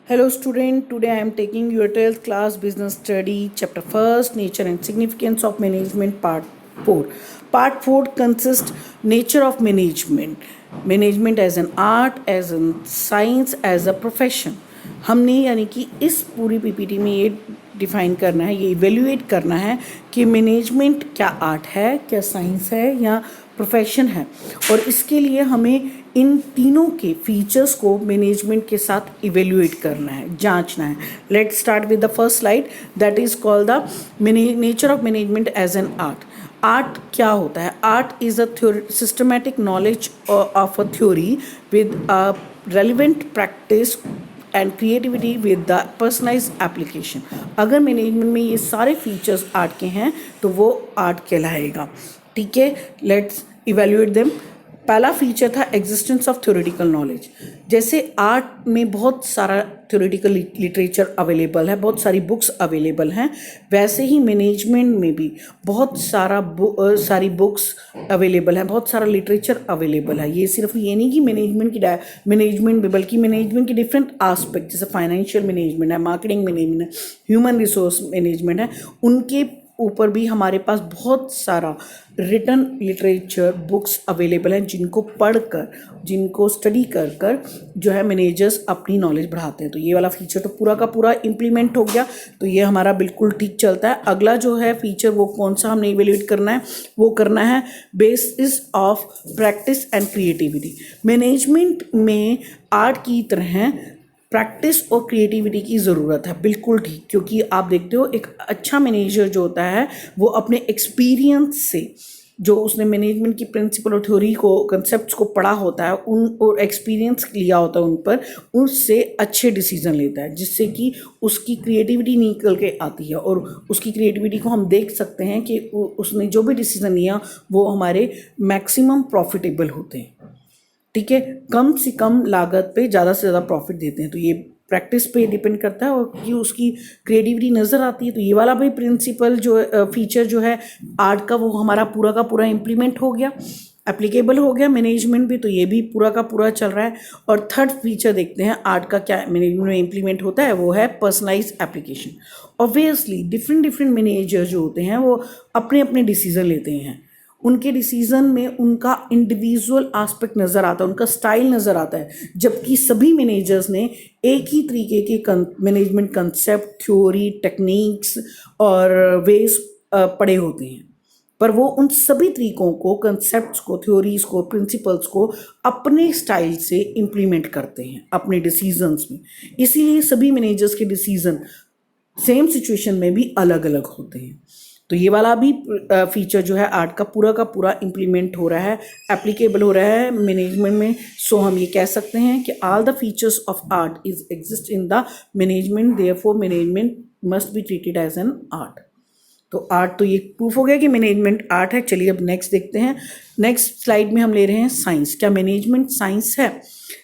Hello student, today I am taking your 12th class business study chapter 1st nature and significance of management part 4. Part 4 consists nature of management. Management as an art, as a science, as a profession. हमने यानी कि इस पूरी PPT में ये define करना है, ये इवेल्युएट करना है कि मैनेजमेंट क्या आर्ट है, क्या साइंस है या प्रोफेशन है, और इसके लिए हमें इन तीनों के फीचर्स को मैनेजमेंट के साथ इवेल्युएट करना है, जांचना है. Let's start with the first slide that is called the nature of management as an art. Art क्या होता है? Art is a systematic knowledge of a theory with a relevant practice and creativity with the personalised application. अगर management में ये सारे features art के हैं तो वो आर्ट कहलाएगा. ठीक है, लेट्स इवेल्युएट देम. पहला फीचर था एग्जिस्टेंस ऑफ थ्योरेटिकल नॉलेज. जैसे आर्ट में बहुत सारा थ्योरेटिकल लिटरेचर अवेलेबल है, बहुत सारी बुक्स अवेलेबल हैं, वैसे ही मैनेजमेंट में भी बहुत सारी बुक्स अवेलेबल हैं, बहुत सारा लिटरेचर अवेलेबल है. ये सिर्फ ये नहीं कि मैनेजमेंट में, बल्कि मैनेजमेंट के डिफरेंट आस्पेक्ट जैसे फाइनेंशियल मैनेजमेंट है, मार्केटिंग मैनेजमेंट है, ह्यूमन रिसोर्स मैनेजमेंट है, उनके ऊपर भी हमारे पास बहुत सारा रिटन लिटरेचर बुक्स अवेलेबल हैं जिनको पढ़कर, जिनको स्टडी कर कर जो है मैनेजर्स अपनी नॉलेज बढ़ाते हैं. तो ये वाला फीचर तो पूरा का पूरा इम्प्लीमेंट हो गया, तो ये हमारा बिल्कुल ठीक चलता है. अगला जो है फीचर वो कौन सा हमने इवेल्युएट करना है, वो करना है basis of practice and creativity. Management में आर्ट की तरह प्रैक्टिस और क्रिएटिविटी की ज़रूरत है. बिल्कुल ठीक, क्योंकि आप देखते हो एक अच्छा मैनेजर जो होता है वो अपने एक्सपीरियंस से, जो उसने मैनेजमेंट की प्रिंसिपल और थ्योरी को, कंसेप्ट्स को पढ़ा होता है, उन और एक्सपीरियंस लिया होता है उन पर, उससे अच्छे डिसीजन लेता है, जिससे कि उसकी क्रिएटिविटी निकल के आती है. और उसकी क्रिएटिविटी को हम देख सकते हैं कि उसने जो भी डिसीजन लिया वो हमारे मैक्सिमम प्रॉफिटेबल होते हैं. ठीक है, कम से कम लागत पे ज़्यादा से ज़्यादा प्रॉफिट देते हैं. तो ये प्रैक्टिस पे डिपेंड करता है और कि उसकी क्रिएटिविटी नज़र आती है. तो ये वाला भी प्रिंसिपल जो फीचर जो है आर्ट का, वो हमारा पूरा का पूरा इम्प्लीमेंट हो गया, एप्लीकेबल हो गया. मैनेजमेंट भी तो ये भी पूरा का पूरा चल रहा है. और थर्ड फीचर देखते हैं आर्ट का क्या मैनेजमेंट में इम्प्लीमेंट होता है, वो है personalise application. Obviously different manager जो होते हैं वो अपने अपने डिसीजन लेते हैं. उनके डिसीजन में उनका इंडिविजुअल एस्पेक्ट नज़र आता है, उनका स्टाइल नज़र आता है, जबकि सभी मैनेजर्स ने एक ही तरीके के मैनेजमेंट कंसेप्ट, थ्योरी, टेक्निक्स और वेज पढ़े होते हैं, पर वो उन सभी तरीकों को, कंसेप्ट्स को, थ्योरीज को, प्रिंसिपल्स को अपने स्टाइल से इम्प्लीमेंट करते हैं अपने डिसीजंस में. इसीलिए सभी मैनेजर्स के डिसीजन सेम सिचुएशन में भी अलग अलग होते हैं. तो ये वाला भी फीचर जो है आर्ट का पूरा इम्प्लीमेंट हो रहा है, एप्लीकेबल हो रहा है मैनेजमेंट में. सो हम ये कह सकते हैं कि all the features of art is exist in the management, therefore management must be treated as an art. तो आर्ट तो ये प्रूफ हो गया कि मैनेजमेंट आर्ट है. चलिए अब नेक्स्ट देखते हैं. नेक्स्ट स्लाइड में हम ले रहे हैं साइंस. क्या मैनेजमेंट साइंस है?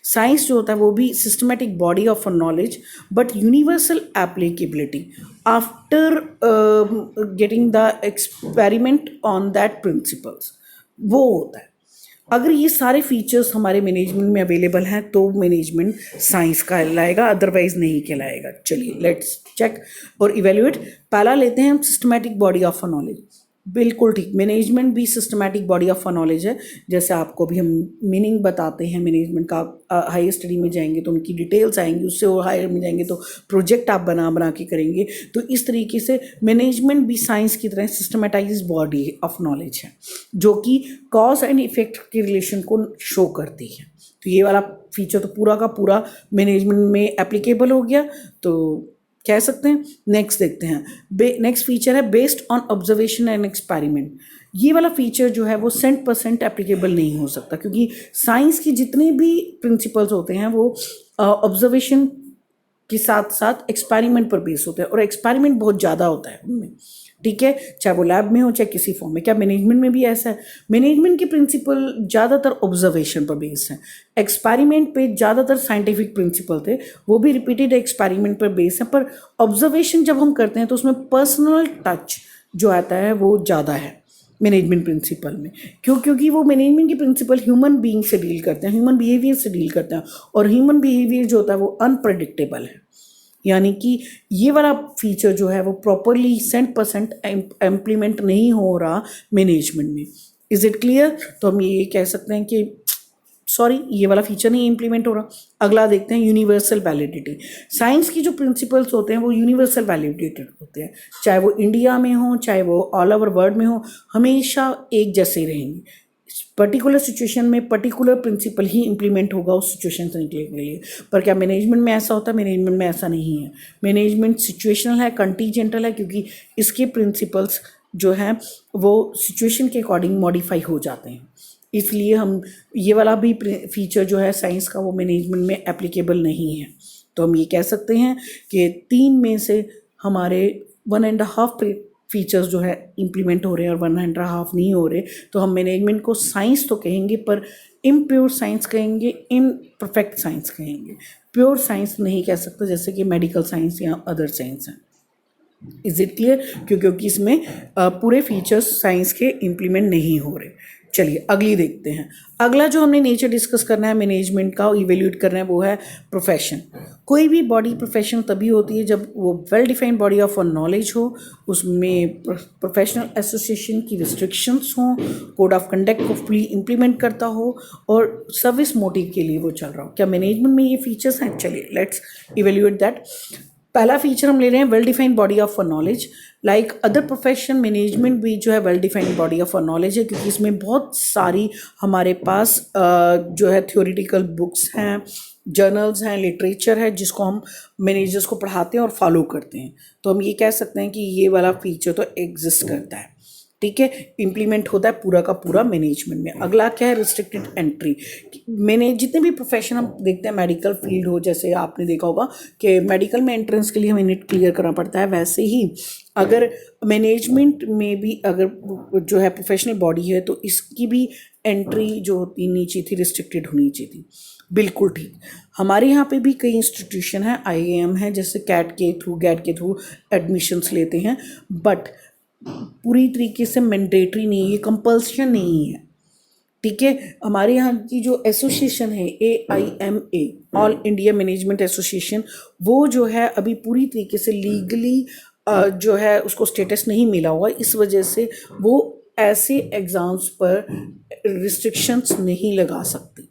साइंस जो होता है वो भी systematic body of a knowledge but universal applicability after getting the experiment on that principles, वो होता है. अगर ये सारे फीचर्स हमारे मैनेजमेंट में अवेलेबल हैं तो मैनेजमेंट साइंस कहलाएगा, अदरवाइज नहीं कहलाएगा. चलिए लेट्स चेक और इवेल्युएट. पहला लेते हैं हम systematic body of a knowledge. बिल्कुल ठीक, मैनेजमेंट भी systematic body of a knowledge है. जैसे आपको भी हम मीनिंग बताते हैं मैनेजमेंट का, हायर स्टडी में जाएंगे तो उनकी डिटेल्स आएंगी, उससे और हायर में जाएंगे तो प्रोजेक्ट आप बना के करेंगे. तो इस तरीके से मैनेजमेंट भी साइंस की तरह सिस्टमेटाइज बॉडी ऑफ नॉलेज है जो कि कॉज एंड इफेक्ट के रिलेशन को शो करती है. तो ये वाला फीचर तो पूरा का पूरा मैनेजमेंट में एप्लीकेबल हो गया, तो कह सकते हैं. नेक्स्ट देखते हैं. नेक्स्ट फीचर है based on observation and experiment. ये वाला फीचर जो है वो 100% एप्लीकेबल नहीं हो सकता, क्योंकि साइंस की जितने भी प्रिंसिपल्स होते हैं वो ऑब्जर्वेशन के साथ साथ एक्सपेरिमेंट पर बेस होते हैं, और एक्सपेरिमेंट बहुत ज़्यादा होता है उनमें. ठीक है, चाहे वो लैब में हो चाहे किसी फॉर्म में. क्या मैनेजमेंट में भी ऐसा है? मैनेजमेंट के प्रिंसिपल ज़्यादातर ऑब्जर्वेशन पर बेस हैं. एक्सपेरिमेंट पे ज़्यादातर साइंटिफिक प्रिंसिपल थे, वो भी रिपीटेड एक्सपेरिमेंट पर बेस है. पर ऑब्जर्वेशन जब हम करते हैं तो उसमें पर्सनल टच जो आता है वो ज़्यादा है. मैनेजमेंट प्रिंसिपल में। क्यों? क्योंकि वो मैनेजमेंट के प्रिंसिपल ह्यूमन बीइंग से डील करते हैं, ह्यूमन बिहेवियर से डील करते हैं, और ह्यूमन बिहेवियर जो होता है वो अनप्रडिक्टेबल है। यानी कि ये वाला फीचर जो है वो प्रॉपरली 100% इम्प्लीमेंट नहीं हो रहा मैनेजमेंट में। Is it clear? तो हम ये कह सकते हैं कि सॉरी, ये वाला फीचर नहीं इम्प्लीमेंट हो रहा। अगला देखते हैं यूनिवर्सल वैलिडिटी। साइंस की जो प्रिंसिपल्स होते हैं वो यूनिवर्सल वैलिडेटेड होते हैं, चाहे वो इंडिया में हो चाहे वो ऑल ओवर वर्ल्ड में हो, हमेशा एक जैसे रहेंगे। पर्टिकुलर सिचुएशन में पर्टिकुलर प्रिंसिपल ही इंप्लीमेंट होगा उस सिचुएशन से निकलने के लिए। पर क्या मैनेजमेंट में ऐसा होता है? मैनेजमेंट में ऐसा नहीं है। मैनेजमेंट सिचुएशनल है, कंटीजेंटल है, क्योंकि इसके प्रिंसिपल्स जो हैं वो सिचुएशन के अकॉर्डिंग मॉडिफाई हो जाते हैं। इसलिए हम ये वाला भी फीचर जो है साइंस का वो मैनेजमेंट में एप्लीकेबल नहीं है। तो हम ये कह सकते हैं कि 3 में से हमारे 1.5 फीचर्स जो है इम्प्लीमेंट हो रहे हैं और 1.5 नहीं हो रहे। तो हम मैनेजमेंट को साइंस तो कहेंगे, पर इम्प्योर साइंस कहेंगे, इम्परफेक्ट साइंस कहेंगे। प्योर साइंस नहीं कह सकते, जैसे कि मेडिकल साइंस या अदर साइंस हैं। Is it clear? क्योंकि इसमें पूरे फीचर्स साइंस के इम्प्लीमेंट नहीं हो रहे। चलिए अगली देखते हैं। अगला जो हमने नेचर डिस्कस करना है मैनेजमेंट का, इवेल्यूएट करना है, वो है प्रोफेशन। कोई भी बॉडी प्रोफेशनल तभी होती है जब वो well defined body of knowledge हो, उसमें प्रोफेशनल एसोसिएशन की रिस्ट्रिक्शंस हों, कोड ऑफ कंडक्ट को फुली इम्प्लीमेंट करता हो, और सर्विस मोटिव के लिए वो चल रहा हो। क्या मैनेजमेंट में ये फीचर्स हैं? चलिए लेट्स इवेल्यूएट दैट। पहला फीचर हम ले रहे हैं well defined body of knowledge. Like other profession, management भी जो है well defined body of knowledge है, क्योंकि इसमें बहुत सारी हमारे पास जो है थ्योरेटिकल बुक्स हैं, जर्नल्स हैं, लिटरेचर है, जिसको हम मैनेजर्स को पढ़ाते हैं और फॉलो करते हैं। तो हम ये कह सकते हैं कि ये वाला फीचर तो एग्जिस्ट करता है। ठीक है, इम्प्लीमेंट होता है पूरा का पूरा मैनेजमेंट में। अगला क्या है? Restricted entry. मैंने जितने भी प्रोफेशन हम देखते हैं, मेडिकल फील्ड हो, जैसे आपने देखा होगा कि मेडिकल में एंट्रेंस के लिए हमें नीट क्लियर करना पड़ता है, वैसे ही अगर मैनेजमेंट में भी अगर जो है प्रोफेशनल बॉडी है तो इसकी भी एंट्री जो होती नीचे थी रिस्ट्रिक्टेड होनी चाहिए थी। बिल्कुल ठीक। हमारे यहाँ पे भी कई इंस्टीट्यूशन हैं, IIM है, जैसे कैट के थ्रू, गैट के थ्रू एडमिशन्स लेते हैं, बट पूरी तरीके से मैंडेटरी नहीं है, ये कंपल्शन नहीं है। ठीक है, हमारे यहाँ की जो एसोसिएशन है AIMA, all India management association, वो जो है अभी पूरी तरीके से लीगली जो है उसको स्टेटस नहीं मिला हुआ, इस वजह से वो ऐसे एग्ज़ाम्स पर रिस्ट्रिक्शंस नहीं लगा सकती।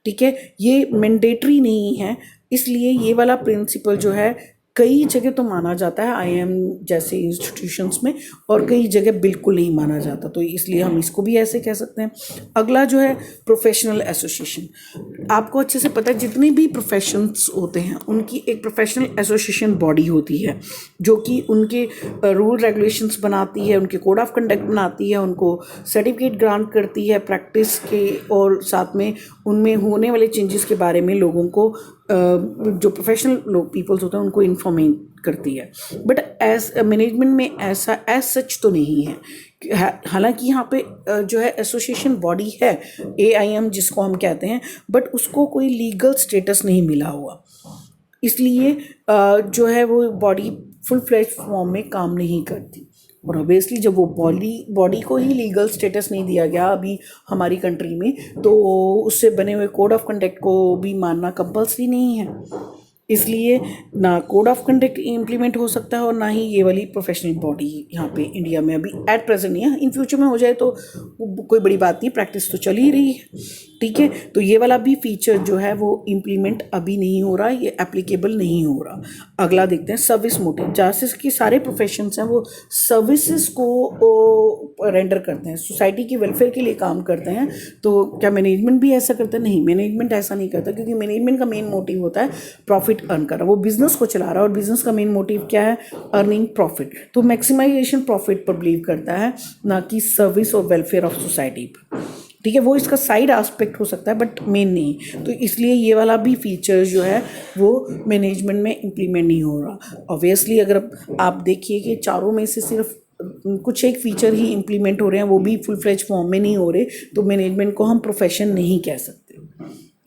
ठीक है, ये मैंडेटरी नहीं है, इसलिए ये वाला प्रिंसिपल जो है कई जगह तो माना जाता है IIM जैसे इंस्टीट्यूशंस में, और कई जगह बिल्कुल नहीं माना जाता, तो इसलिए हम इसको भी ऐसे कह सकते हैं। अगला जो है प्रोफेशनल एसोसिएशन। आपको अच्छे से पता है जितने भी प्रोफेशंस होते हैं उनकी एक प्रोफेशनल एसोसिएशन बॉडी होती है, जो कि उनके रूल रेगुलेशंस बनाती है, उनके कोड ऑफ कंडक्ट बनाती है, उनको सर्टिफिकेट ग्रांट करती है प्रैक्टिस के, और साथ में उनमें होने वाले चेंजेस के बारे में लोगों को जो प्रोफेशनल लोग पीपल्स होते हैं उनको इन्फॉर्मेट करती है। बट एज मैनेजमेंट में ऐसा एज सच तो नहीं है। हालांकि यहाँ पे जो है एसोसिएशन बॉडी है AIM जिसको हम कहते हैं, बट उसको कोई लीगल स्टेटस नहीं मिला हुआ, इसलिए जो है वो बॉडी फुल फ्लैश फॉर्म में काम नहीं करती। और ऑब्वियसली जब वो बॉडी को ही लीगल स्टेटस नहीं दिया गया अभी हमारी कंट्री में, तो उससे बने हुए कोड ऑफ कंडक्ट को भी मानना कंपल्सरी नहीं है। इसलिए ना कोड ऑफ कंडक्ट इम्प्लीमेंट हो सकता है और ना ही ये वाली प्रोफेशनल बॉडी यहाँ पे इंडिया में अभी एट प्रेजेंट नहीं है। इन फ्यूचर में हो जाए तो कोई बड़ी बात नहीं, प्रैक्टिस तो चल ही रही है। ठीक है, तो ये वाला भी फीचर जो है वो इम्प्लीमेंट अभी नहीं हो रहा, ये एप्लीकेबल नहीं हो रहा। अगला देखते हैं सर्विस मोटिव। जैसे कि सारे प्रोफेशंस हैं वो सर्विसेज को रेंडर करते हैं, सोसाइटी की वेलफेयर के लिए काम करते हैं। तो क्या मैनेजमेंट भी ऐसा करता है? नहीं, मैनेजमेंट ऐसा नहीं करता, क्योंकि मैनेजमेंट का मेन मोटिव होता है प्रॉफिट अर्न करना। वो बिजनेस को चला रहा है और बिजनेस का मेन मोटिव क्या है? Earning profit. तो मैक्सिमाइजेशन प्रॉफिट पर बिलीव करता है, ना कि सर्विस और वेलफेयर ऑफ सोसाइटी पर। ठीक है, वो इसका साइड एस्पेक्ट हो सकता है बट मेन नहीं। तो इसलिए ये वाला भी फीचर जो है वो मैनेजमेंट में इम्प्लीमेंट नहीं हो रहा। ऑब्वियसली अगर आप देखिए कि चारों में से सिर्फ कुछ एक फीचर ही इम्प्लीमेंट हो रहे हैं, वो भी फुल फ्लेज फॉर्म में नहीं हो रहे, तो मैनेजमेंट को हम प्रोफेशन नहीं कह सकते।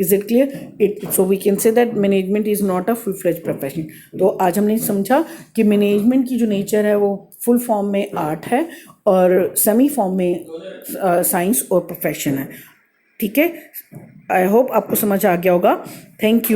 Is it clear? It so we can say that management is not a full fledge profession. तो आज हमने समझा कि मैनेजमेंट की जो नेचर है वो फुल फॉर्म में आर्ट है और सेमी फॉर्म में साइंस और प्रोफेशन है. ठीक है, आई होप आपको समझ आ गया होगा. Thank you.